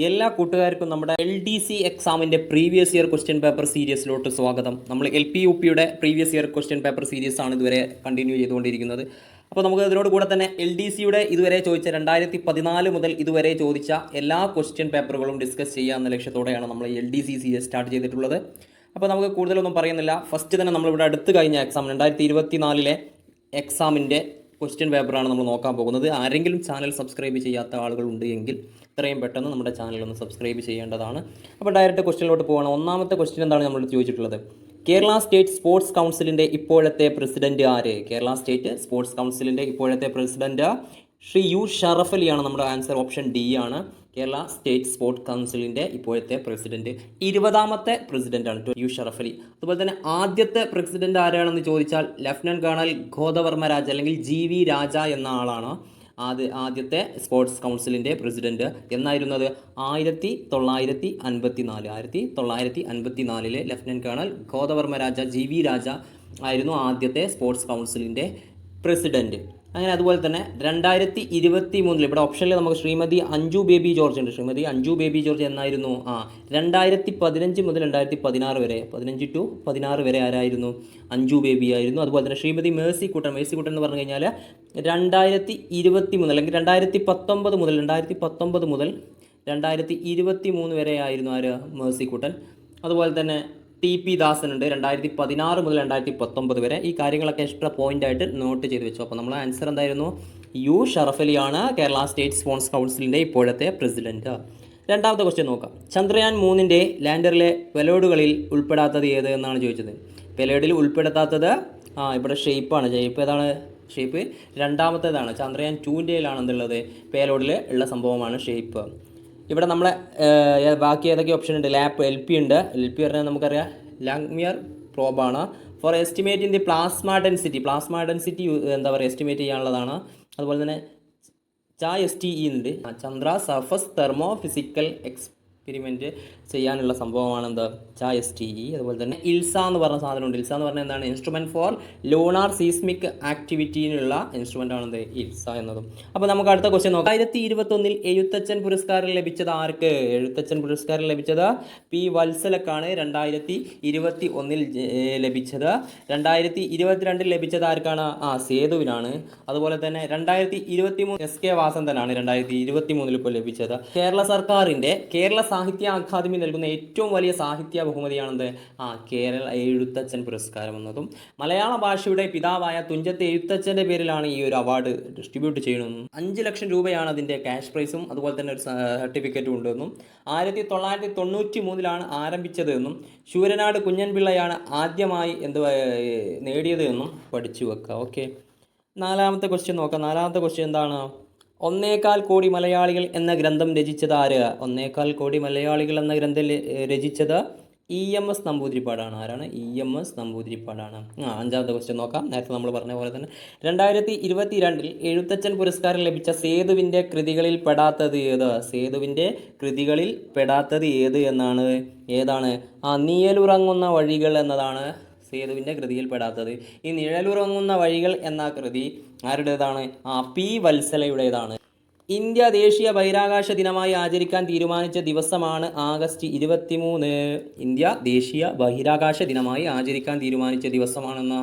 എല്ലാ കൂട്ടുകാർക്കും നമ്മുടെ LDC എക്സാമിൻ്റെ പ്രീവിയസ് ഇയർ ക്വസ്റ്റ്യൻ പേപ്പർ സീരീസിലോട്ട് സ്വാഗതം. നമ്മൾ LP-UPയുടെ previous year question paper series ആണ് ഇതുവരെ കണ്ടിന്യൂ ചെയ്തുകൊണ്ടിരിക്കുന്നത്. അപ്പോൾ നമുക്ക് ഇതിനോട് കൂടെ തന്നെ LDCയുടെ ഇതുവരെ ചോദിച്ച 2014 മുതൽ ഇതുവരെ ചോദിച്ച എല്ലാ ക്വസ്റ്റ്യൻ പേപ്പറുകളും ഡിസ്കസ് ചെയ്യാമെന്ന ലക്ഷ്യത്തോടെയാണ് നമ്മൾ LDC സീരീസ് സ്റ്റാർട്ട് ചെയ്തിട്ടുള്ളത്. അപ്പോൾ നമുക്ക് കൂടുതലൊന്നും പറയുന്നില്ല. ഫസ്റ്റ് തന്നെ നമ്മളിവിടെ അടുത്ത് കഴിഞ്ഞ എക്സാം 2024 എക്സാമിൻ്റെ ക്വസ്റ്റ്യൻ പേപ്പറാണ് നമ്മൾ നോക്കാൻ പോകുന്നത്. ആരെങ്കിലും ചാനൽ സബ്സ്ക്രൈബ് ചെയ്യാത്ത ആളുകളുണ്ട് എങ്കിൽ ഇത്രയും പെട്ടെന്ന് നമ്മുടെ ചാനൽ ഒന്ന് സബ്സ്ക്രൈബ് ചെയ്യേണ്ടതാണ്. അപ്പോൾ ഡയറക്റ്റ് ക്വസ്റ്റ്യനിലോട്ട് പോകണം. ഒന്നാമത്തെ ക്വസ്റ്റ്യൻ എന്താണ് നമ്മൾ ചോദിച്ചിട്ടുള്ളത്? കേരള സ്റ്റേറ്റ് സ്പോർട്സ് കൗൺസിലിൻ്റെ ഇപ്പോഴത്തെ പ്രസിഡന്റ് ആര്? കേരള സ്റ്റേറ്റ് സ്പോർട്സ് കൗൺസിലിൻ്റെ ഇപ്പോഴത്തെ പ്രസിഡന്റ് ശ്രീ യു ഷറഫ് അലിയാണ്. നമ്മുടെ ആൻസർ ഓപ്ഷൻ ഡി ആണ്. കേരള സ്റ്റേറ്റ് സ്പോർട്സ് കൗൺസിലിൻ്റെ ഇപ്പോഴത്തെ പ്രസിഡന്റ് 20ാമത്തെ പ്രസിഡന്റാണ് യു ഷറഫ് അലി. അതുപോലെ തന്നെ ആദ്യത്തെ പ്രസിഡന്റ് ആരാണെന്ന് ചോദിച്ചാൽ ലഫ്റ്റനന്റ് കേണൽ ഗോദവർമ്മ രാജ അല്ലെങ്കിൽ GV രാജ എന്ന ആളാണ് ആദ്യത്തെ സ്പോർട്സ് കൗൺസിലിൻ്റെ പ്രസിഡന്റ്. എന്നായിരുന്നത് 1954 lieutenant colonel Godavarma Raja GV Raja ആയിരുന്നു ആദ്യത്തെ സ്പോർട്സ് കൗൺസിലിൻ്റെ പ്രസിഡന്റ്. അങ്ങനെ അതുപോലെ തന്നെ 2023 ഇവിടെ ഓപ്ഷനിൽ നമുക്ക് ശ്രീമതി അഞ്ജു ബേബി ജോർജ് ഉണ്ട്. ശ്രീമതി അഞ്ജു ബേബി ജോർജ് എന്നായിരുന്നു? 2015 മുതൽ 2016 വരെ 15 to 16 വരെ ആരായിരുന്നു? അഞ്ജു ബേബി ആയിരുന്നു. അതുപോലെ തന്നെ ശ്രീമതി മേഴ്സി കുട്ടൻ എന്ന് പറഞ്ഞു കഴിഞ്ഞാൽ 2023 അല്ലെങ്കിൽ 2019 മുതൽ 2023 വരെ ആയിരുന്നു ആര്? മേഴ്സി കുട്ടൻ. അതുപോലെ തന്നെ TP ദാസൻ ഉണ്ട് 2016 മുതൽ 2019 വരെ. ഈ കാര്യങ്ങളൊക്കെ എക്സ്ട്രാ പോയിന്റ് ആയിട്ട് നോട്ട് ചെയ്ത് വെച്ചു. അപ്പോൾ നമ്മൾ ആൻസർ എന്തായിരുന്നു? യു ഷറഫ് അലിയാണ് കേരള സ്റ്റേറ്റ് സ്പോർട്സ് കൗൺസിലിൻ്റെ ഇപ്പോഴത്തെ പ്രസിഡന്റ്. രണ്ടാമത്തെ ക്വസ്റ്റ്യൻ നോക്കാം. ചന്ദ്രയാൻ 3ൻ്റെ ലാൻഡറിലെ പെലോഡുകളിൽ ഉൾപ്പെടാത്തത് ഏത് എന്നാണ് ചോദിച്ചത്. പെലോഡിൽ ഉൾപ്പെടുത്താത്തത് ഇവിടെ ഷേപ്പാണ്. ഷേപ്പ് ഏതാണ്? ഷേപ്പ് രണ്ടാമത്തേതാണ്. ചന്ദ്രയാൻ 2ൻ്റെയിലാണ് എന്തുള്ളത്? പേലോഡിൽ ഉള്ള സംഭവമാണ് ഷേപ്പ്. ഇവിടെ നമ്മളെ ബാക്കി ഏതൊക്കെ ഓപ്ഷൻ ഉണ്ട്? LP ഉണ്ട്. LP പറഞ്ഞാൽ നമുക്കറിയാം ലാങ്മിയർ പ്രോബാണ്. For estimating the plasma density എന്താ പറയുക എസ്റ്റിമേറ്റ് ചെയ്യാനുള്ളതാണ്. അതുപോലെ തന്നെ STE ഉണ്ട്. Chandra surface thermophysical experiment ചെയ്യാനുള്ള സംഭവമാണ് എന്താ? STE. അതുപോലെ തന്നെ ഇൽസ എന്ന് പറഞ്ഞ സാധനമുണ്ട്. ഇൽസ എന്ന് പറഞ്ഞാൽ എന്താണ്? ഇൻസ്ട്രുമെൻറ്റ് ഫോർ ലൂണാർ സീസ്മിക് ആക്ടിവിറ്റിയിലുള്ള ഇൻസ്ട്രുമെൻ്റ് ആണെന്ത്? ഇൽസ എന്നതും. അപ്പോൾ നമുക്ക് അടുത്ത ക്വസ്റ്റ്യൻ നോക്കാം. 2021 എഴുത്തച്ഛൻ പുരസ്കാരം ലഭിച്ചത് ആർക്ക്? എഴുത്തച്ഛൻ പുരസ്കാരം ലഭിച്ചത് P. വത്സലക്കാണ് 2021 ലഭിച്ചത്. 2022 ലഭിച്ചത് ആർക്കാണ്? സേതുവിനാണ്. അതുപോലെ തന്നെ 2023 SK വാസന്തനാണ് 2023 ഇപ്പോൾ ലഭിച്ചത്. കേരള സർക്കാരിൻ്റെ കേരള സാഹിത്യ അക്കാദമി നൽകുന്ന ഏറ്റവും വലിയ സാഹിത്യ ബഹുമതിയാണെന്ത്? കേരള എഴുത്തച്ഛൻ പുരസ്കാരം എന്നതും. മലയാള ഭാഷയുടെ പിതാവായ തുഞ്ചത്ത് എഴുത്തച്ഛൻ്റെ പേരിലാണ് ഈ ഒരു അവാർഡ് ഡിസ്ട്രിബ്യൂട്ട് ചെയ്യണമെന്നും 5 ലക്ഷം രൂപയാണ് അതിൻ്റെ ക്യാഷ് പ്രൈസും അതുപോലെ തന്നെ ഒരു സർട്ടിഫിക്കറ്റും ഉണ്ടെന്നും 1993 ആരംഭിച്ചത് എന്നും ശൂരനാട് കുഞ്ഞൻപിള്ളയാണ് ആദ്യമായി നേടിയത് എന്നും പഠിച്ചു വെക്കുക. ഓക്കെ, നാലാമത്തെ ക്വസ്റ്റ്യൻ നോക്കാം. നാലാമത്തെ ക്വസ്റ്റ്യൻ എന്താണ്? 1.25 കോടി മലയാളികൾ എന്ന ഗ്രന്ഥം രചിച്ചത് ആര്? 1.25 കോടി മലയാളികൾ എന്ന ഗ്രന്ഥം രചിച്ചത് EMS നമ്പൂതിരിപ്പാടാണ്. ആരാണ്? EMS നമ്പൂതിരിപ്പാടാണ്. അഞ്ചാമത്തെ ക്വസ്റ്റ്യൻ നോക്കാം. നേരത്തെ നമ്മൾ പറഞ്ഞ പോലെ തന്നെ 2022 എഴുത്തച്ഛൻ പുരസ്കാരം ലഭിച്ച സേതുവിൻ്റെ കൃതികളിൽ പെടാത്തത് ഏത്? സേതുവിൻ്റെ കൃതികളിൽ പെടാത്തത് ഏത് എന്നാണ്? ഏതാണ്? നിഴലുറങ്ങുന്ന വഴികൾ എന്നതാണ് സേതുവിൻ്റെ കൃതിയിൽ പെടാത്തത്. ഈ നിഴലുറങ്ങുന്ന വഴികൾ എന്ന കൃതി ആരുടേതാണ്? P. വത്സലയുടേതാണ്. ഇന്ത്യ ദേശീയ ബഹിരാകാശ ദിനമായി ആചരിക്കാൻ തീരുമാനിച്ച ദിവസമാണ് ആഗസ്റ്റ് 23. ഇന്ത്യ ദേശീയ ബഹിരാകാശ ദിനമായി ആചരിക്കാൻ തീരുമാനിച്ച ദിവസമാണെന്ന്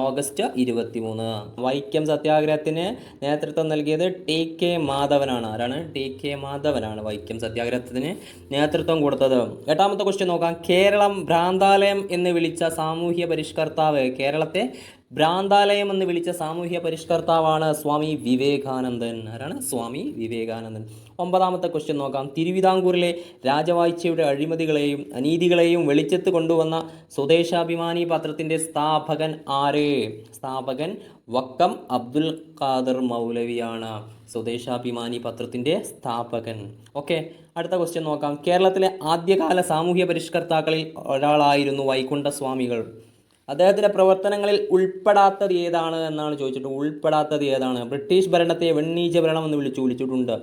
ഓഗസ്റ്റ് 23. വൈക്കം സത്യാഗ്രഹത്തിന് നേതൃത്വം നൽകിയത് TK മാധവനാണ്. ആരാണ്? TK മാധവനാണ് വൈക്കം സത്യാഗ്രഹത്തിന് നേതൃത്വം കൊടുത്തത്. എട്ടാമത്തെ ക്വസ്റ്റ്യൻ നോക്കാം. കേരളം ഭ്രാന്താലയം എന്ന് വിളിച്ച സാമൂഹ്യ പരിഷ്കർത്താവ്. കേരളത്തെ ഭ്രാന്താലയം എന്ന് വിളിച്ച സാമൂഹ്യ പരിഷ്കർത്താവാണ് സ്വാമി വിവേകാനന്ദൻ. ആരാണ്? സ്വാമി വിവേകാനന്ദൻ. ഒമ്പതാമത്തെ ക്വസ്റ്റ്യൻ നോക്കാം. തിരുവിതാംകൂറിലെ രാജവാഴ്ചയുടെ അഴിമതികളെയും അനീതികളെയും വെളിച്ചത്ത് കൊണ്ടുവന്ന സ്വദേശാഭിമാനി പത്രത്തിൻ്റെ സ്ഥാപകൻ ആര്? സ്ഥാപകൻ വക്കം അബ്ദുൽ ഖാദർ മൗലവിയാണ്. സ്വദേശാഭിമാനി പത്രത്തിൻ്റെ സ്ഥാപകൻ. ഓക്കെ, അടുത്ത ക്വസ്റ്റ്യൻ നോക്കാം. കേരളത്തിലെ ആദ്യകാല സാമൂഹ്യ പരിഷ്കർത്താക്കളിൽ ഒരാളായിരുന്നു വൈകുണ്ഠസ്വാമികൾ. അദ്ദേഹത്തിൻ്റെ പ്രവർത്തനങ്ങളിൽ ഉൾപ്പെടാത്തത് ഏതാണ് എന്നാണ് ചോദിച്ചിട്ട്. ഉൾപ്പെടാത്തത് ഏതാണ്? ബ്രിട്ടീഷ് ഭരണത്തെ വെണ്ണീച്ച ഭരണം എന്ന് വിളിച്ചിട്ടുണ്ട്.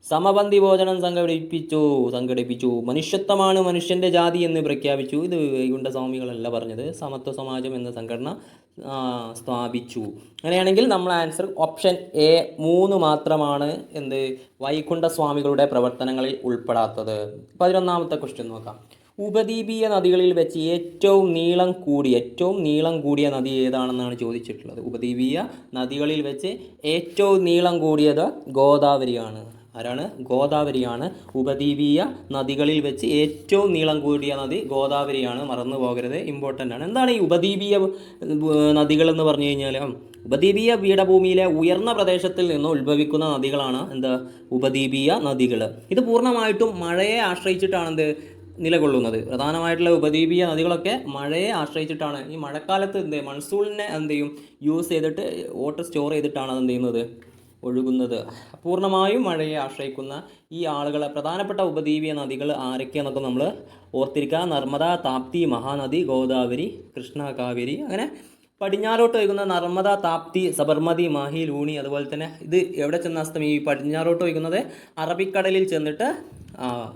സമപന്തി ഭോജനം സംഘടിപ്പിച്ചു. മനുഷ്യത്വമാണ് മനുഷ്യൻ്റെ ജാതി എന്ന് പ്രഖ്യാപിച്ചു. ഇത് വൈകുണ്ഠസ്വാമികളല്ല പറഞ്ഞത്. സമത്വ സമാജം എന്ന സംഘടന സ്ഥാപിച്ചു. അങ്ങനെയാണെങ്കിൽ നമ്മൾ ആൻസർ ഓപ്ഷൻ എ 3 മാത്രമാണ് എന്ത് വൈകുണ്ഠസ്വാമികളുടെ പ്രവർത്തനങ്ങളിൽ ഉൾപ്പെടാത്തത്. 11ാമത്തെ ക്വസ്റ്റ്യൻ നോക്കാം. ഉപദ്വീപീയ നദികളിൽ വെച്ച് ഏറ്റവും നീളം കൂടിയ നദി ഏതാണെന്നാണ് ചോദിച്ചിട്ടുള്ളത്. ഉപദ്വീപീയ നദികളിൽ വെച്ച് ഏറ്റവും നീളം കൂടിയത് ഗോദാവരിയാണ്. ആരാണ്? ഗോദാവരിയാണ്. ഉപദ്വീപീയ നദികളിൽ വെച്ച് ഏറ്റവും നീളം കൂടിയ നദി ഗോദാവരിയാണ്. മറന്നു പോകരുത്, ഇമ്പോർട്ടൻ്റ് ആണ്. എന്താണ് ഈ ഉപദ്വീപീയ നദികൾ എന്ന് പറഞ്ഞു കഴിഞ്ഞാൽ, ഉപദ്വീപീയ പീഠഭൂമിയിലെ ഉയർന്ന പ്രദേശത്തിൽ നിന്ന് ഉത്ഭവിക്കുന്ന നദികളാണ് ഉപദ്വീപീയ നദികൾ. ഇത് പൂർണ്ണമായിട്ടും മഴയെ ആശ്രയിച്ചിട്ടാണ് നിലകൊള്ളുന്നത്. പ്രധാനമായിട്ടുള്ള ഉപദ്വീപീയ നദികളൊക്കെ മഴയെ ആശ്രയിച്ചിട്ടാണ്. ഈ മഴക്കാലത്ത് മൺസൂണിനെ യൂസ് ചെയ്തിട്ട് വാട്ടർ സ്റ്റോർ ചെയ്തിട്ടാണ് ചെയ്യുന്നത്, ഒഴുകുന്നത്. പൂർണ്ണമായും മഴയെ ആശ്രയിക്കുന്ന ഈ ആളുകളെ പ്രധാനപ്പെട്ട ഉപദ്വീപീയ നദികൾ ആരൊക്കെയാണെന്നൊക്കെ നമ്മൾ ഓർത്തിരിക്കുക. നർമ്മദ, താപ്തി, മഹാനദി, ഗോദാവരി, കൃഷ്ണ, കാവേരി. അങ്ങനെ പടിഞ്ഞാറോട്ട് ഒഴുകുന്ന നർമ്മദ, താപ്തി, സബർമതി, മാഹി, ലൂണി. അതുപോലെ തന്നെ ഇത് എവിടെ ചെന്ന് അസ്തമിക്കും? ഈ പടിഞ്ഞാറോട്ട് ഒഴുകുന്നത് അറബിക്കടലിൽ ചെന്നിട്ട്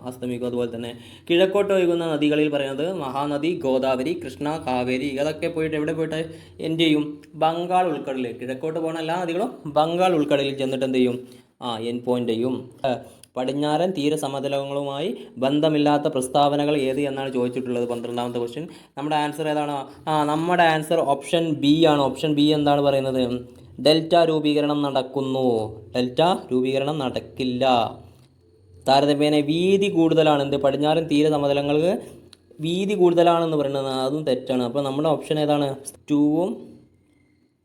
അസ്തമിക്കും. അതുപോലെ തന്നെ കിഴക്കോട്ട് ഒഴുകുന്ന നദികളിൽ പറയുന്നത് മഹാനദി, ഗോദാവരി, കൃഷ്ണ, കാവേരി. ഇതൊക്കെ പോയിട്ട് എവിടെ പോയിട്ട് എന്ത് ചെയ്യും? ബംഗാൾ ഉൾക്കടലിൽ. കിഴക്കോട്ട് പോകുന്ന എല്ലാ നദികളും ബംഗാൾ ഉൾക്കടലിൽ ചെന്നിട്ട് എന്ത് ചെയ്യും? എൻ പോയിന്റ് ചെയ്യും. പടിഞ്ഞാറൻ തീരസമതലങ്ങളുമായി ബന്ധമില്ലാത്ത പ്രസ്താവനകൾ ഏത് എന്നാണ് ചോദിച്ചിട്ടുള്ളത്. 12ാമത്തെ ക്വസ്റ്റ്യൻ. നമ്മുടെ ആൻസർ ഏതാണ്? നമ്മുടെ ആൻസർ ഓപ്ഷൻ ബി ആണ്. ഓപ്ഷൻ ബി എന്താണ് പറയുന്നത്? ഡെൽറ്റ രൂപീകരണം നടക്കുന്നു. ഡെൽറ്റ രൂപീകരണം നടക്കില്ല. താരതമ്യേന വീതി കൂടുതലാണ്. പടിഞ്ഞാറൻ തീരസമതലങ്ങൾക്ക് വീതി കൂടുതലാണെന്ന് പറയുന്നത് അതും തെറ്റാണ്. അപ്പോൾ നമ്മുടെ ഓപ്ഷൻ ഏതാണ്? 2ഉം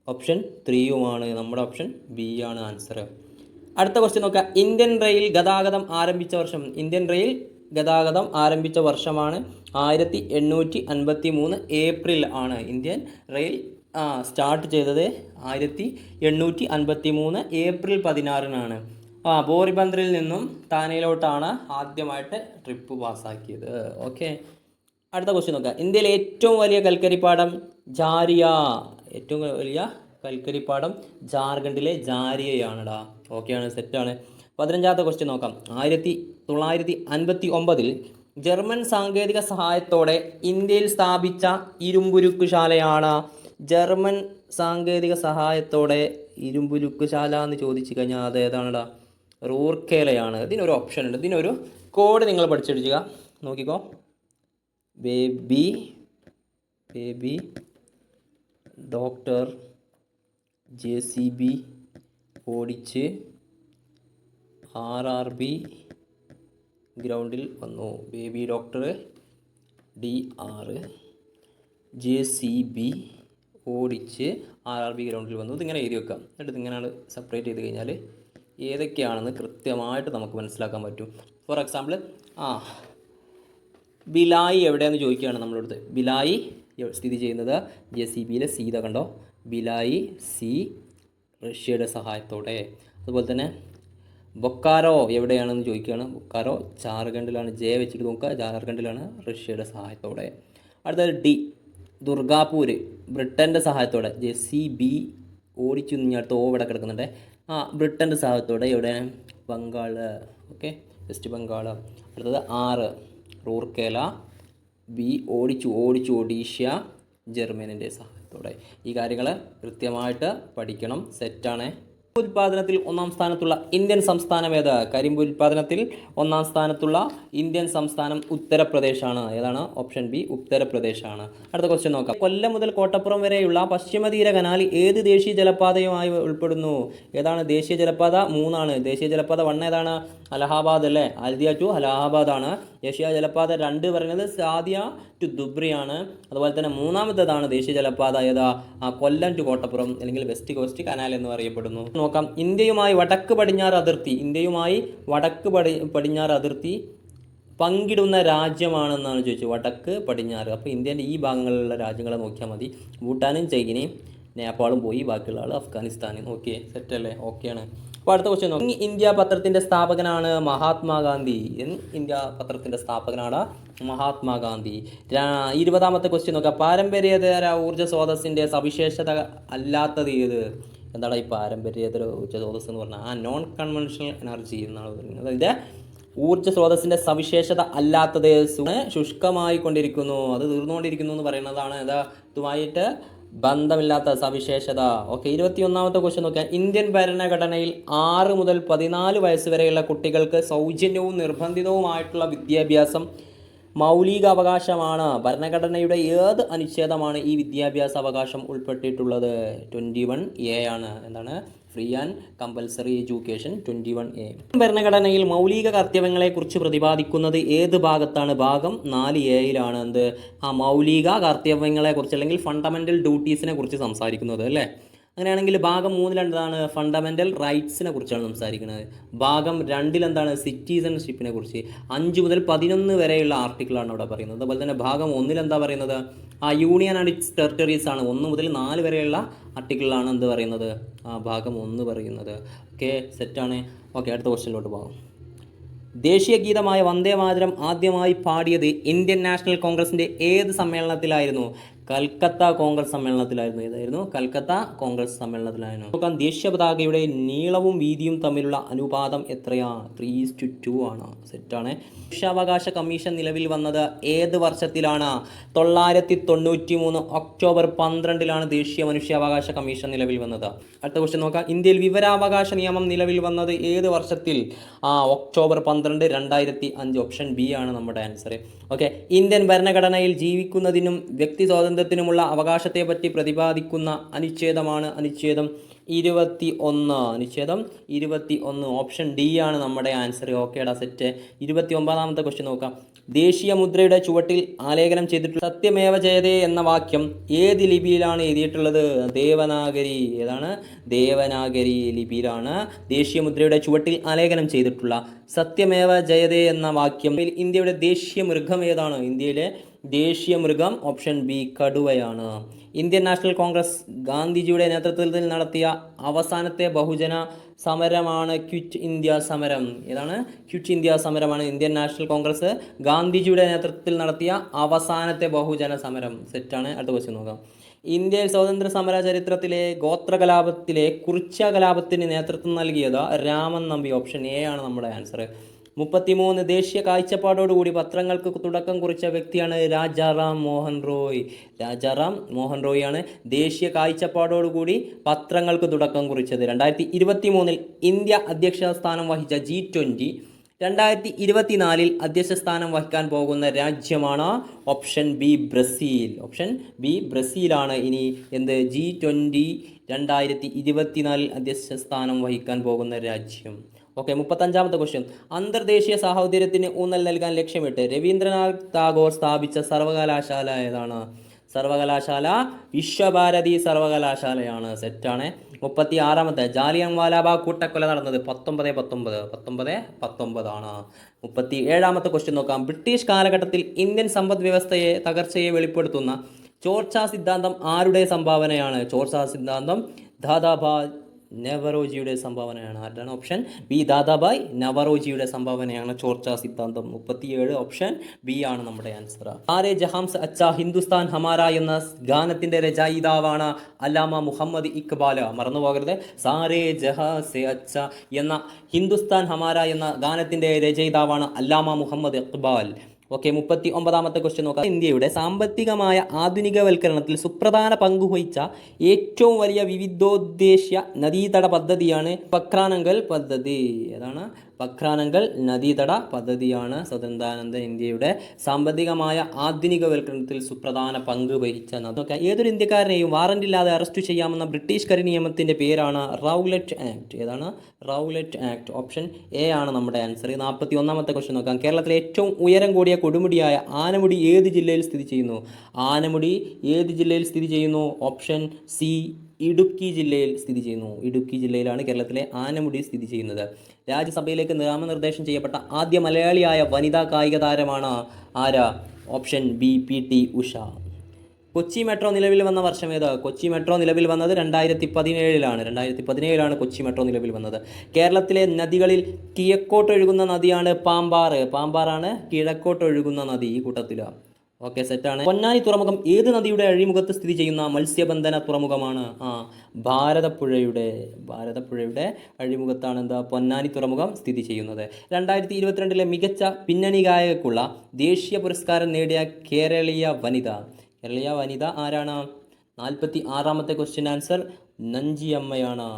ഓപ്ഷൻ 3യുമാണ്. നമ്മുടെ ഓപ്ഷൻ ബി ആണ് ആൻസർ. അടുത്ത ക്വസ്റ്റ്യൻ നോക്കുക. ഇന്ത്യൻ റെയിൽ ഗതാഗതം ആരംഭിച്ച വർഷമാണ് 1853 ഏപ്രിൽ ആണ്. ഇന്ത്യൻ റെയിൽ സ്റ്റാർട്ട് ചെയ്തത് 1853 ഏപ്രിൽ 16-നാണ്. ബോറിബന്ദറിൽ നിന്നും താനയിലോട്ടാണ് ആദ്യമായിട്ട് ട്രിപ്പ് പാസ്സാക്കിയത്. ഓക്കെ, അടുത്ത ക്വസ്റ്റ്യൻ നോക്കുക. ഇന്ത്യയിലെ ഏറ്റവും വലിയ കൽക്കരിപ്പാടം ഏറ്റവും വലിയ കൽക്കരിപ്പാടം ജാർഖണ്ഡിലെ ജാരിയയാണടാ. ഓക്കെയാണ്, സെറ്റാണ്. 15ാമത്തെ ക്വസ്റ്റ്യൻ നോക്കാം. 1959 ജർമ്മൻ സാങ്കേതിക സഹായത്തോടെ ഇന്ത്യയിൽ സ്ഥാപിച്ച ഇരുമ്പുരുക്കുശാലയാണ്. ജർമ്മൻ സാങ്കേതിക സഹായത്തോടെ ഇരുമ്പുരുക്കുശാല എന്ന് ചോദിച്ചു കഴിഞ്ഞാൽ അത് ഏതാണടാ? റൂർക്കേലയാണ്. ഇതിനൊരു ഓപ്ഷൻ ഉണ്ട്, ഇതിനൊരു കോഡ് നിങ്ങൾ പഠിച്ചെടുക്കുക. നോക്കിക്കോ. ബേബി ഡോക്ടർ JCB ഓടിച്ച് RRB ഗ്രൗണ്ടിൽ വന്നു. ബേബി ഡോക്ടർ DR JCB ഓടിച്ച് RRB ഗ്രൗണ്ടിൽ വന്നു. ഇതിങ്ങനെ എഴുതി വെക്കാം. എന്നിട്ട് ഇതിങ്ങനെയാണ് സെപ്പറേറ്റ് ചെയ്ത് കഴിഞ്ഞാൽ ഏതൊക്കെയാണെന്ന് കൃത്യമായിട്ട് നമുക്ക് മനസ്സിലാക്കാൻ പറ്റും. ഫോർ എക്സാമ്പിൾ ബിലായി എവിടെയാണെന്ന് ചോദിക്കുകയാണ് നമ്മളടുത്ത്. ബിലായി സ്ഥിതി ചെയ്യുന്നത് JCBയിലെ സീത കണ്ടോ. ബിലായി സി, റഷ്യയുടെ സഹായത്തോടെ. അതുപോലെ തന്നെ ബൊക്കാറോ എവിടെയാണെന്ന് ചോദിക്കുകയാണ്. ബൊക്കാറോ ജാർഖണ്ഡിലാണ്. ജെ വെച്ചിട്ട് നോക്കുക, ജാർഖണ്ഡിലാണ്, റഷ്യയുടെ സഹായത്തോടെ. അടുത്തത് ഡി, ദുർഗാപൂർ ബ്രിട്ടൻ്റെ സഹായത്തോടെ. JCB ഓടിച്ചു. അടുത്ത് ഇവിടെ കിടക്കുന്നുണ്ട്. ബ്രിട്ടൻ്റെ സഹായത്തോടെ എവിടെയാണ്? ബംഗാൾ. Okay, west Bengal. അടുത്തത് 6 റൂർക്കേല. ബി ഓടിച്ചു ഒഡീഷ, ജർമ്മനിൻ്റെ സഹായത്തോടെ. ഈ കാര്യങ്ങൾ കൃത്യമായിട്ട് പഠിക്കണം. സെറ്റാണ്. ഉൽപാദനത്തിൽ ഒന്നാം സ്ഥാനത്തുള്ള ഇന്ത്യൻ സംസ്ഥാനം ഏത്? കരിമ്പ് ഉൽപാദനത്തിൽ ഒന്നാം സ്ഥാനത്തുള്ള ഇന്ത്യൻ സംസ്ഥാനം ഉത്തർപ്രദേശാണ്. ഏതാണ്? ഓപ്ഷൻ ബി, ഉത്തർപ്രദേശാണ്. അടുത്ത ക്വസ്റ്റ്യൻ നോക്കാം. കൊല്ലം മുതൽ കോട്ടപ്പുറം വരെയുള്ള പശ്ചിമതീര കനാൽ ഏത് ദേശീയ ജലപാതയുമായി ഉൾപ്പെടുന്നു? ഏതാണ് ദേശീയ ജലപാത? 3 ദേശീയ ജലപാത 1 ഏതാണ്? അലഹാബാദ് അല്ലേ? ഹൽദിയ ടു അലഹാബാദ് ആണ്. ദേശീയ ജലപാത 2 പറയുന്നത് സാദിയ ടു ദുബ്രിയാണ്. അതുപോലെ തന്നെ 3ാമത്തേതാണ് ദേശീയ ജലപാത ഏതാ? കൊല്ലം ടു കോട്ടപ്പുറം അല്ലെങ്കിൽ വെസ്റ്റ് കോസ്റ്റ് കനാൽ എന്ന് പറയപ്പെടുന്നു. നോക്കാം. ഇന്ത്യയുമായി വടക്ക് പടിഞ്ഞാറ് അതിർത്തി പങ്കിടുന്ന രാജ്യമാണെന്നാണ് ചോദിച്ചത്. വടക്ക് പടിഞ്ഞാറ്. അപ്പോൾ ഇന്ത്യൻ്റെ ഈ ഭാഗങ്ങളിലുള്ള രാജ്യങ്ങളെ നോക്കിയാൽ മതി. ഭൂട്ടാനും ചൈനയും നേപ്പാളും പോയി, ബാക്കിയുള്ള ആൾ അഫ്ഗാനിസ്ഥാനും. ഓക്കെ, സെറ്റല്ലേ? ഓക്കെയാണ്. അപ്പോൾ അടുത്ത ക്വസ്റ്റ്യൻ നോക്കി. ഇന്ത്യ പത്രത്തിൻ്റെ സ്ഥാപകനാണ് മഹാത്മാഗാന്ധി. ഇന്ത്യ പത്രത്തിൻ്റെ സ്ഥാപകനാണ് മഹാത്മാഗാന്ധി. 20ാമത്തെ ക്വസ്റ്റ്യൻ നോക്കാം. പാരമ്പര്യേതര ഊർജ്ജ സ്രോതസ്സിൻ്റെ സവിശേഷത അല്ലാത്തത് ഏത്? എന്താണ് ഈ പാരമ്പര്യേതര ഊർജ്ജ സ്രോതസ് എന്ന് പറഞ്ഞാൽ? നോൺ കൺവെൻഷണൽ എനർജി എന്നാണ് പറയുന്നത്. അതിൻ്റെ ഊർജ്ജ സ്രോതസ്സിൻ്റെ സവിശേഷത അല്ലാത്തത് ശുഷ്കമായി കൊണ്ടിരിക്കുന്നു, അത് തീർന്നുകൊണ്ടിരിക്കുന്നു എന്ന് പറയുന്നതാണ്. ഇതുമായിട്ട് ബന്ധമില്ലാത്ത സവിശേഷത. ഓക്കെ, 21ാമത്തെ ക്വസ്റ്റ്യൻ നോക്കിയാൽ ഇന്ത്യൻ ഭരണഘടനയിൽ 6 മുതൽ 14 വയസ്സ് വരെയുള്ള കുട്ടികൾക്ക് സൗജന്യവും നിർബന്ധിതവുമായിട്ടുള്ള വിദ്യാഭ്യാസം മൗലിക അവകാശമാണ്. ഭരണഘടനയുടെ ഏത് അനുച്ഛേദമാണ് ഈ വിദ്യാഭ്യാസ അവകാശം ഉൾപ്പെട്ടിട്ടുള്ളത്? 21A ആണ്. എന്താണ്? Free and compulsory education 21A. ഭരണഘടനയിൽ മൗലിക കർത്തവ്യങ്ങളെക്കുറിച്ച് പ്രതിപാദിക്കുന്നത് ഏത് ഭാഗത്താണ്? ഭാഗം 4A എന്ത് മൗലിക കർത്തവ്യങ്ങളെക്കുറിച്ച് അല്ലെങ്കിൽ ഫണ്ടമെൻ്റൽ ഡ്യൂട്ടീസിനെ കുറിച്ച് സംസാരിക്കുന്നത് അല്ലേ? അങ്ങനെയാണെങ്കിൽ ഭാഗം 3 എന്താണ്? ഫണ്ടമെൻ്റൽ റൈറ്റ്സിനെ കുറിച്ചാണ് സംസാരിക്കുന്നത്. ഭാഗം 2 എന്താണ്? സിറ്റിസൺഷിപ്പിനെ കുറിച്ച്. 5 മുതൽ 11 വരെയുള്ള ആർട്ടിക്കിളാണ് അവിടെ പറയുന്നത്. അതുപോലെ തന്നെ ഭാഗം 1 എന്താ പറയുന്നത്? യൂണിയൻ ആൻഡ് ഇറ്റ്സ് ടെറിട്ടറീസ് ആണ്. 1 മുതൽ 4 വരെയുള്ള ആർട്ടിക്കിളാണ് എന്ത് പറയുന്നത്? ഭാഗം 1 പറയുന്നത്. ഓക്കെ, സെറ്റാണ്. ഓക്കെ, അടുത്ത ക്വസ്റ്റ്യനിലോട്ട് പോകാം. ദേശീയ ഗീതമായ വന്ദേ മാതരം ആദ്യമായി പാടിയത് ഇന്ത്യൻ നാഷണൽ കോൺഗ്രസിൻ്റെ ഏത് സമ്മേളനത്തിലായിരുന്നു? കൽക്കത്ത കോൺഗ്രസ് സമ്മേളനത്തിലായിരുന്നു. ഏതായിരുന്നു? കൽക്കത്ത കോൺഗ്രസ് സമ്മേളനത്തിലായിരുന്നു. നോക്കാം, ദേശീയ പതാകയുടെ നീളവും വീതിയും തമ്മിലുള്ള അനുപാതം എത്രയാണ്? 3:2 ആണ്. സെറ്റാണ്. മനുഷ്യാവകാശ കമ്മീഷൻ നിലവിൽ വന്നത് ഏത് വർഷത്തിലാണ്? 993 ഒക്ടോബർ 12 ദേശീയ മനുഷ്യാവകാശ കമ്മീഷൻ നിലവിൽ വന്നത്. അടുത്ത ക്വസ്റ്റ്യൻ നോക്കാം. ഇന്ത്യയിൽ വിവരാവകാശ നിയമം നിലവിൽ വന്നത് ഏത് വർഷത്തിൽ? ഒക്ടോബർ 12, 2005. ഓപ്ഷൻ ബി ആണ് നമ്മുടെ ആൻസർ. ഓക്കെ, ഇന്ത്യൻ ഭരണഘടനയിൽ ജീവിക്കുന്നതിനും വ്യക്തി സ്വാതന്ത്ര്യത്തിനുമുള്ള അവകാശത്തെ പറ്റി പ്രതിപാദിക്കുന്ന അനുച്ഛേദമാണ് അനുച്ഛേദം 21. അനുച്ഛേദം 21. ഓപ്ഷൻ ഡി ആണ് നമ്മുടെ ആൻസർ. ഓക്കേടാ, സെറ്റ്. 29ാമത്തെ ക്വസ്റ്റ്യൻ നോക്കാം. ദേശീയ മുദ്രയുടെ ചുവട്ടിൽ ആലേഖനം ചെയ്തിട്ടുള്ള സത്യമേവ ജയതേ എന്ന വാക്യം ഏത് ലിപിയിലാണ് എഴുതിയിട്ടുള്ളത്? ദേവനാഗരി. ഏതാണ്? ദേവനാഗരി ലിപിയിലാണ് ദേശീയ മുദ്രയുടെ ചുവട്ടിൽ ആലേഖനം ചെയ്തിട്ടുള്ള സത്യമേവ ജയതേ എന്ന വാക്യം. ഇന്ത്യയുടെ ദേശീയ മൃഗം ഏതാണ്? ഇന്ത്യയിലെ ദേശീയ മൃഗം ഓപ്ഷൻ ബി കടുവയാണ്. ഇന്ത്യൻ നാഷണൽ കോൺഗ്രസ് ഗാന്ധിജിയുടെ നേതൃത്വത്തിൽ നടത്തിയ അവസാനത്തെ ബഹുജന സമരമാണ് ക്വിറ്റ് ഇന്ത്യ സമരം. ഏതാണ്? ക്വിറ്റ് ഇന്ത്യ സമരമാണ് ഇന്ത്യൻ നാഷണൽ കോൺഗ്രസ് ഗാന്ധിജിയുടെ നേതൃത്വത്തിൽ നടത്തിയ അവസാനത്തെ ബഹുജന സമരം. സെറ്റാണ്. അടുത്ത ക്വസ്റ്റ്യൻ നോക്കാം. ഇന്ത്യൻ സ്വാതന്ത്ര്യ സമര ചരിത്രത്തിലെ ഗോത്രകലാപത്തിലെ കുറിച്യ കലാപത്തിന് നേതൃത്വം നൽകിയത് രാമൻ നമ്പി. ഓപ്ഷൻ എ ആണ് നമ്മുടെ ആൻസർ. 33 ദേശീയ കാഴ്ചപ്പാടോടുകൂടി പത്രങ്ങൾക്ക് തുടക്കം കുറിച്ച വ്യക്തിയാണ് രാജാറാം മോഹൻ റോയ്. രാജാറാം മോഹൻ റോയ് ആണ് ദേശീയ കാഴ്ചപ്പാടോടുകൂടി പത്രങ്ങൾക്ക് തുടക്കം കുറിച്ചത്. 2023 ഇന്ത്യ അധ്യക്ഷ സ്ഥാനം വഹിച്ച G20 2024 അധ്യക്ഷ സ്ഥാനം വഹിക്കാൻ പോകുന്ന രാജ്യമാണ് option B Brazil. Option B ബ്രസീലാണ് ഇനി എന്ത് G20 2024 അധ്യക്ഷ സ്ഥാനം വഹിക്കാൻ പോകുന്ന രാജ്യം. ഓക്കെ, 35ാമത്തെ ക്വസ്റ്റ്യൻ. അന്തർദേശീയ സാഹോദര്യത്തിന് ഊന്നൽ നൽകാൻ ലക്ഷ്യമിട്ട് രവീന്ദ്രനാഥ് ടാഗോർ സ്ഥാപിച്ച സർവകലാശാല ഏതാണ്? സർവകലാശാല വിശ്വഭാരതി സർവകലാശാലയാണ്. സെറ്റാണ്. 36ാമത്തെ ജാലിയൻ വാലാബാഗ് കൂട്ടക്കൊല നടന്നത് 1919 ആണ്. 37ാമത്തെ ക്വസ്റ്റ്യൻ നോക്കാം. ബ്രിട്ടീഷ് കാലഘട്ടത്തിൽ ഇന്ത്യൻ സമ്പദ് വ്യവസ്ഥയെ തകർച്ചയെ വെളിപ്പെടുത്തുന്ന ചോർച്ചാ സിദ്ധാന്തം ആരുടെ സംഭാവനയാണ്? ചോർച്ചാ സിദ്ധാന്തം ദാദാഭായ് നവറോജിയുടെ സംഭാവനയാണ്. ആരാണ്? ഓപ്ഷൻ ബി ദാദാഭായ് നവറോജിയുടെ സംഭാവനയാണ് ചോർച്ചാ സിദ്ധാന്തം. 37 ഓപ്ഷൻ ബി ആണ് നമ്മുടെ ആൻസർ. സാരേ ജഹാംസ് അച്ഛ ഹിന്ദുസ്ഥാൻ ഹമാര എന്ന ഗാനത്തിന്റെ രചയിതാവാണ് അല്ലാമ മുഹമ്മദ് ഇക്ബാൽ. മറന്നു പോകരുത്. സാരേ ജഹാസെ അച്ഛ എന്ന ഹിന്ദുസ്ഥാൻ ഹമാര എന്ന ഗാനത്തിന്റെ രചയിതാവാണ് അല്ലാമ മുഹമ്മദ് ഇക്ബാൽ. ഓക്കെ, 39ാമത്തെ ക്വസ്റ്റ്യൻ നോക്കാം. ഇന്ത്യയുടെ സാമ്പത്തികമായ ആധുനികവൽക്കരണത്തിൽ സുപ്രധാന പങ്കുവഹിച്ച ഏറ്റവും വലിയ വിവിധോദ്ദേശ്യ നദീതട പദ്ധതിയാണ് പക്രാനങ്കൽ പദ്ധതി. ഏതാണ്? പക്രാനങ്കൽ നദീതട പദ്ധതിയാണ് സ്വതന്ത്രാനന്ദ ഇന്ത്യയുടെ സാമ്പത്തികമായ ആധുനികവൽക്കരണത്തിൽ സുപ്രധാന പങ്ക് വഹിച്ച നദി. ഏതൊരു ഇന്ത്യക്കാരനെയും വാറന്റില്ലാതെ അറസ്റ്റ് ചെയ്യാമെന്ന ബ്രിട്ടീഷ് കരി നിയമത്തിൻ്റെ പേരാണ് റൗലറ്റ് ആക്ട്. ഏതാണ്? Rowlatt act. ഓപ്ഷൻ എ ആണ് നമ്മുടെ ആൻസർ. 41ാമത്തെ ക്വസ്റ്റ്യൻ നോക്കാം. കേരളത്തിലെ ഏറ്റവും ഉയരം കൂടിയ കൊടുമുടിയായ ആനമുടി ഏത് ജില്ലയിൽ സ്ഥിതി ചെയ്യുന്നു? ആനമുടി ഏത് ജില്ലയിൽ സ്ഥിതി ചെയ്യുന്നു? ഓപ്ഷൻ സി ഇടുക്കി ജില്ലയിൽ സ്ഥിതി ചെയ്യുന്നു. ഇടുക്കി ജില്ലയിലാണ് കേരളത്തിലെ ആനമുടി സ്ഥിതി ചെയ്യുന്നത്. രാജ്യസഭയിലേക്ക് നാമനിർദ്ദേശം ചെയ്യപ്പെട്ട ആദ്യ മലയാളിയായ വനിതാ കായിക താരമാണ് ആരാ? Option B PT Usha. Kochi metro നിലവിൽ വന്ന വർഷം ഏത്? കൊച്ചി മെട്രോ നിലവിൽ വന്നത് 2017 2017 കൊച്ചി മെട്രോ നിലവിൽ വന്നത്. കേരളത്തിലെ നദികളിൽ കിഴക്കോട്ടൊഴുകുന്ന നദിയാണ് പാമ്പാറ്. പാമ്പാറാണ് കിഴക്കോട്ടൊഴുകുന്ന നദി ഈ കൂട്ടത്തിൽ. ഓക്കെ, സെറ്റാണ്. പൊന്നാനി തുറമുഖം ഏത് നദിയുടെ അഴിമുഖത്ത് സ്ഥിതി ചെയ്യുന്ന മത്സ്യബന്ധന തുറമുഖമാണ്? ഭാരതപ്പുഴയുടെ അഴിമുഖത്താണ് എന്താ പൊന്നാനി തുറമുഖം സ്ഥിതി ചെയ്യുന്നത്. 2022 മികച്ച പിന്നണി ഗായകക്കുള്ള ദേശീയ പുരസ്കാരം നേടിയ കേരളീയ വനിത ആരാണ്? 46-ാമത്തെ ക്വസ്റ്റ്യൻ ആൻസർ നഞ്ചിയമ്മയാണ്.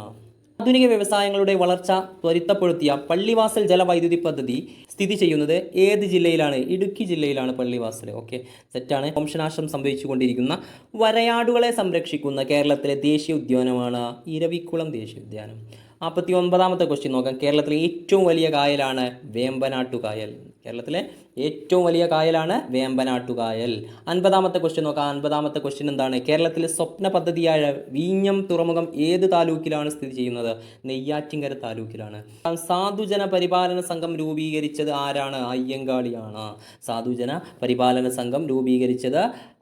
ആധുനിക വ്യവസായങ്ങളുടെ വളർച്ച ത്വരിതപ്പെടുത്തിയ പള്ളിവാസൽ ജലവൈദ്യുതി പദ്ധതി സ്ഥിതി ചെയ്യുന്നത് ഏത് ജില്ലയിലാണ്? ഇടുക്കി ജില്ലയിലാണ് പള്ളിവാസൽ. ഓക്കെ, സെറ്റാണ്. വംശനാശം സംഭവിച്ചുകൊണ്ടിരിക്കുന്ന വരയാടുകളെ സംരക്ഷിക്കുന്ന കേരളത്തിലെ ദേശീയ ഉദ്യാനമാണ് ഇരവിക്കുളം ദേശീയ ഉദ്യാനം. 49-ാമത്തെ ക്വസ്റ്റ്യൻ നോക്കാം. കേരളത്തിലെ ഏറ്റവും വലിയ കായലാണ് വേമ്പനാട്ടുകായൽ. കേരളത്തിലെ ഏറ്റവും വലിയ കായലാണ് വേമ്പനാട്ടുകായൽ. 50-ാമത്തെ ക്വസ്റ്റ്യൻ നോക്കാം. 50-ാമത്തെ ക്വസ്റ്റ്യൻ എന്താണ്? കേരളത്തിലെ സ്വപ്ന പദ്ധതിയായ വിഴിഞ്ഞം തുറമുഖം ഏത് താലൂക്കിലാണ് സ്ഥിതി ചെയ്യുന്നത്? നെയ്യാറ്റിൻകര താലൂക്കിലാണ്. സാധുജന പരിപാലന സംഘം രൂപീകരിച്ചത് ആരാണ്? അയ്യങ്കാളിയാണ്. സാധുജന പരിപാലന സംഘം രൂപീകരിച്ചത്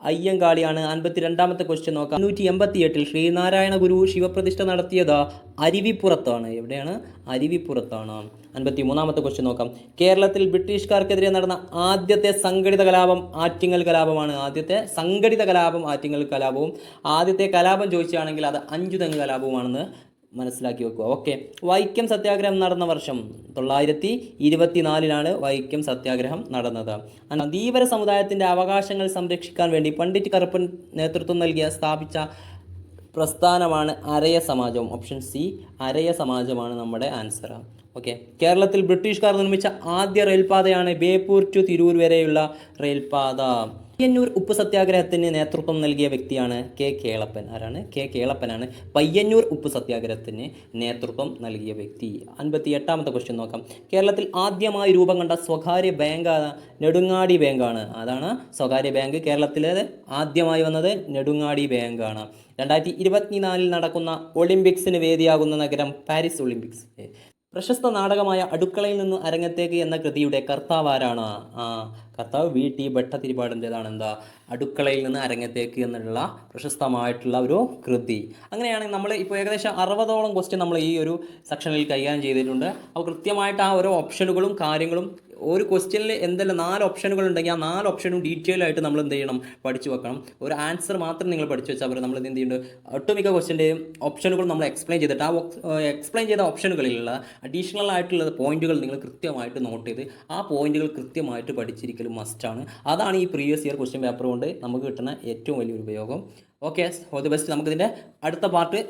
അയ്യങ്കാളിയാണ്. 52-ാമത്തെ ക്വസ്റ്റ്യൻ നോക്കാം. 588-ൽ ശ്രീനാരായണ ഗുരു ശിവപ്രതിഷ്ഠ നടത്തിയത് അരുവിപ്പുറത്താണ്. എവിടെയാണ്? അരുവിപ്പുറത്താണ്. 53-ാമത്തെ ക്വസ്റ്റ്യൻ നോക്കാം. കേരളത്തിൽ ബ്രിട്ടീഷുകാർക്കെതിരെ നടന്ന ആദ്യത്തെ സംഘടിത കലാപം ആറ്റിങ്ങൽ കലാപമാണ്. ആദ്യത്തെ സംഘടിത കലാപം ആറ്റിങ്ങൽ കലാപവും. ആദ്യത്തെ കലാപം ചോദിക്കുകയാണെങ്കിൽ അത് അഞ്ചുതെങ്ങ് കലാപവുമാണെന്ന് മനസ്സിലാക്കി വെക്കുക. ഓക്കെ, വൈക്കം സത്യാഗ്രഹം നടന്ന വർഷം 924-ലാണ് വൈക്കം സത്യാഗ്രഹം നടന്നത്. ധീവര സമുദായത്തിൻ്റെ അവകാശങ്ങൾ സംരക്ഷിക്കാൻ വേണ്ടി പണ്ഡിറ്റ് കറുപ്പൻ നേതൃത്വം സ്ഥാപിച്ച പ്രസ്ഥാനമാണ് അരയ സമാജം. ഓപ്ഷൻ സി, അരയ സമാജമാണ് നമ്മുടെ ആൻസർ. ഓക്കെ, കേരളത്തിൽ ബ്രിട്ടീഷുകാർ നിർമ്മിച്ച ആദ്യ റെയിൽപാതയാണ് ബേപ്പൂർ ടു തിരൂർ വരെയുള്ള റെയിൽപാത. പയ്യന്നൂർ ഉപ്പ് സത്യാഗ്രഹത്തിന് നേതൃത്വം നൽകിയ വ്യക്തിയാണ് കെ കേളപ്പൻ. ആരാണ്? കെ കേളപ്പനാണ് പയ്യന്നൂർ ഉപ്പ് സത്യാഗ്രഹത്തിന് നേതൃത്വം നൽകിയ വ്യക്തി. 58-ാമത്തെ ക്വസ്റ്റ്യൻ നോക്കാം. കേരളത്തിൽ ആദ്യമായി രൂപം കണ്ട സ്വകാര്യ ബാങ്ക് നെടുങ്ങാടി ബാങ്കാണ്. അതാണ് സ്വകാര്യ ബാങ്ക്. കേരളത്തിൽ ആദ്യമായി വന്നത് നെടുങ്ങാടി ബാങ്കാണ്. 2024-ൽ നടക്കുന്ന ഒളിമ്പിക്സിന് വേദിയാകുന്ന നഗരം പാരീസ് ഒളിമ്പിക്സ്. പ്രശസ്ത നാടകമായ അടുക്കളയിൽ നിന്ന് അരങ്ങത്തേക്ക് എന്ന കൃതിയുടെ കർത്താവ് ആരാണ്? കർത്താവ് VT ഭട്ടതിരിപ്പാടിൻ്റെതാണ് എന്താ അടുക്കളയിൽ നിന്ന് അരങ്ങത്തേക്ക് എന്നുള്ള പ്രശസ്തമായിട്ടുള്ള ഒരു കൃതി. അങ്ങനെയാണെങ്കിൽ നമ്മൾ ഇപ്പോൾ ഏകദേശം 60ഓളം ക്വസ്റ്റ്യൻ നമ്മൾ ഈ ഒരു സെക്ഷനിൽ കൈകാര്യം ചെയ്തിട്ടുണ്ട്. അപ്പോൾ കൃത്യമായിട്ട് ആ ഓരോ ഓപ്ഷനുകളും കാര്യങ്ങളും ഒരു ക്വസ്റ്റ്യനിൽ എന്തെല്ലാം 4 ഓപ്ഷനുകൾ ഉണ്ടെങ്കിൽ ആ 4 ഓപ്ഷനും ഡീറ്റെയിൽ ആയിട്ട് നമ്മൾ എന്ത് ചെയ്യണം? പഠിച്ചു വെക്കണം. ഒരു ആൻസർ മാത്രം നിങ്ങൾ പഠിച്ചു വെച്ചാൽ അവർ നമ്മൾ എന്ത് ചെയ്യുന്നുണ്ട്? ഒട്ടുമിക്ക ക്വസ്റ്റ്യൻ്റെയും ഓപ്ഷനുകൾ നമ്മൾ എക്സ്പ്ലെയിൻ ചെയ്തിട്ട് ആ എക്സ്പ്ലെയിൻ ചെയ്ത ഓപ്ഷനുകളിലുള്ള അഡീഷണൽ ആയിട്ടുള്ള പോയിന്റുകൾ നിങ്ങൾ കൃത്യമായിട്ട് നോട്ട് ചെയ്ത് ആ പോയിന്റുകൾ കൃത്യമായിട്ട് പഠിച്ചിരിക്കലും മസ്റ്റാണ്. അതാണ് ഈ പ്രീവിയസ് ഇയർ ക്വസ്റ്റ്യൻ പേപ്പർ കൊണ്ട് നമുക്ക് കിട്ടുന്ന ഏറ്റവും വലിയൊരു ഉപയോഗം. Okay, all the best. നമുക്കിതിൻ്റെ അടുത്ത പാർട്ട്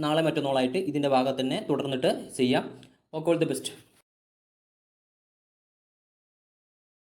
നാളെ മറ്റന്നാളായിട്ട് ഇതിൻ്റെ ഭാഗത്ത് തന്നെ തുടർന്നിട്ട് ചെയ്യാം. Okay, all the best.